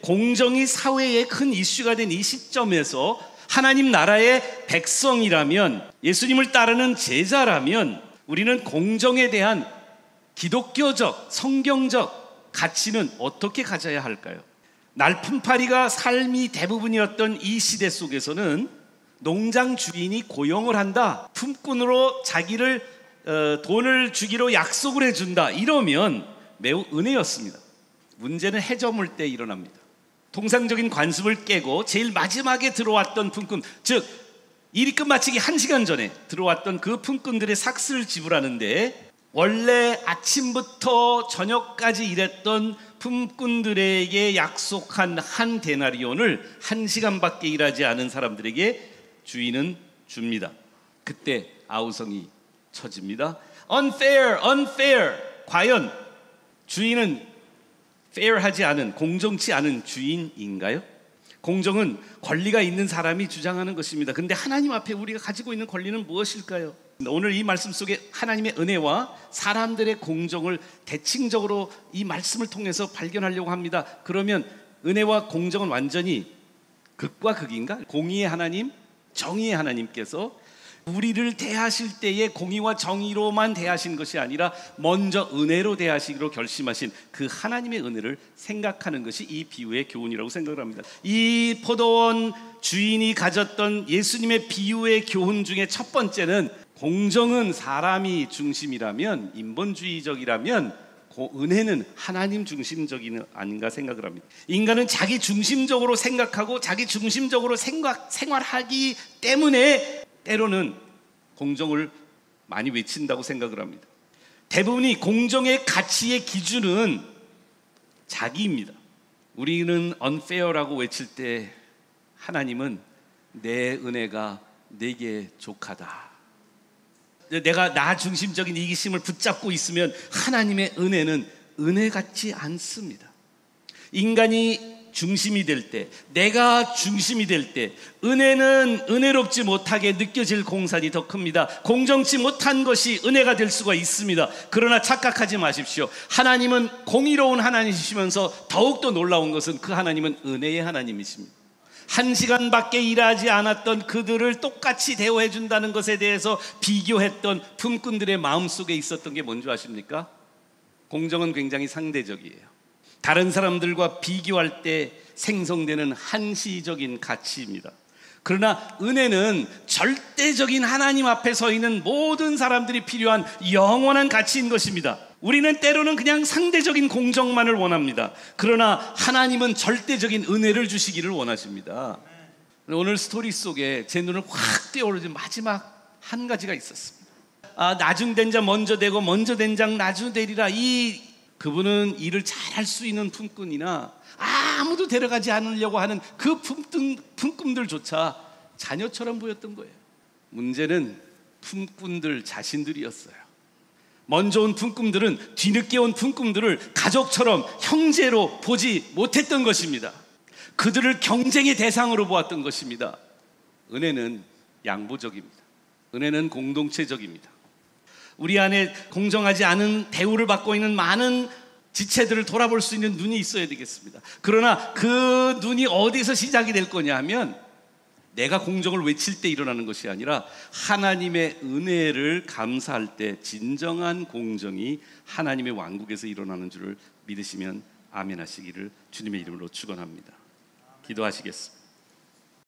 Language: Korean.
공정이 사회의 큰 이슈가 된 이 시점에서 하나님 나라의 백성이라면, 예수님을 따르는 제자라면 우리는 공정에 대한 기독교적, 성경적 가치는 어떻게 가져야 할까요? 날품팔이가 삶이 대부분이었던 이 시대 속에서는 농장 주인이 고용을 한다, 품꾼으로 자기를 돈을 주기로 약속을 해준다, 이러면 매우 은혜였습니다. 문제는 해저물 때 일어납니다. 통상적인 관습을 깨고 제일 마지막에 들어왔던 품꾼, 즉 일이 끝마치기 1시간 전에 들어왔던 그 품꾼들의 삭스를 지불하는데, 원래 아침부터 저녁까지 일했던 품꾼들에게 약속한 한 데나리온을 1시간밖에 일하지 않은 사람들에게 주인은 줍니다. 그때 아우성이 쳐집니다. Unfair, unfair. 과연 주인은 fair하지 않은, 공정치 않은 주인인가요? 공정은 권리가 있는 사람이 주장하는 것입니다. 그런데 하나님 앞에 우리가 가지고 있는 권리는 무엇일까요? 오늘 이 말씀 속에 하나님의 은혜와 사람들의 공정을 대칭적으로 이 말씀을 통해서 발견하려고 합니다. 그러면 은혜와 공정은 완전히 극과 극인가? 공의의 하나님, 정의의 하나님께서 우리를 대하실 때에 공의와 정의로만 대하신 것이 아니라 먼저 은혜로 대하시기로 결심하신 그 하나님의 은혜를 생각하는 것이 이 비유의 교훈이라고 생각을 합니다. 이 포도원 주인이 가졌던 예수님의 비유의 교훈 중에 첫 번째는, 공정은 사람이 중심이라면, 인본주의적이라면 은혜는 하나님 중심적이 아닌가 생각을 합니다. 인간은 자기 중심적으로 생각하고 자기 중심적으로 생활하기 때문에 때로는 공정을 많이 외친다고 생각을 합니다. 대부분이 공정의 가치의 기준은 자기입니다. 우리는 unfair라고 외칠 때 하나님은 내 은혜가 내게 족하다. 내가 나 중심적인 이기심을 붙잡고 있으면 하나님의 은혜는 은혜 같지 않습니다. 인간이 중심이 될 때, 내가 중심이 될 때 은혜는 은혜롭지 못하게 느껴질 공산이 더 큽니다. 공정치 못한 것이 은혜가 될 수가 있습니다. 그러나 착각하지 마십시오. 하나님은 공의로운 하나님이시면서 더욱더 놀라운 것은 그 하나님은 은혜의 하나님이십니다. 1시간밖에 일하지 않았던 그들을 똑같이 대우해 준다는 것에 대해서 비교했던 품꾼들의 마음속에 있었던 게 뭔지 아십니까? 공정은 굉장히 상대적이에요. 다른 사람들과 비교할 때 생성되는 한시적인 가치입니다. 그러나 은혜는 절대적인 하나님 앞에 서 있는 모든 사람들이 필요한 영원한 가치인 것입니다. 우리는 때로는 그냥 상대적인 공정만을 원합니다. 그러나 하나님은 절대적인 은혜를 주시기를 원하십니다. 오늘 스토리 속에 제 눈을 확 띄어오르는 마지막 한 가지가 있었습니다. 나중된 자 먼저 되고 먼저 된 자 나중 되리라. 그분은 일을 잘할 수 있는 품꾼이나 아무도 데려가지 않으려고 하는 그 품꾼들조차 자녀처럼 보였던 거예요. 문제는 품꾼들 자신들이었어요. 먼저 온 품꾼들은 뒤늦게 온 품꾼들을 가족처럼, 형제로 보지 못했던 것입니다. 그들을 경쟁의 대상으로 보았던 것입니다. 은혜는 양보적입니다. 은혜는 공동체적입니다. 우리 안에 공정하지 않은 대우를 받고 있는 많은 지체들을 돌아볼 수 있는 눈이 있어야 되겠습니다. 그러나 그 눈이 어디서 시작이 될 거냐 하면, 내가 공정을 외칠 때 일어나는 것이 아니라 하나님의 은혜를 감사할 때 진정한 공정이 하나님의 왕국에서 일어나는 줄을 믿으시면 아멘 하시기를 주님의 이름으로 축원합니다. 기도하시겠습니다.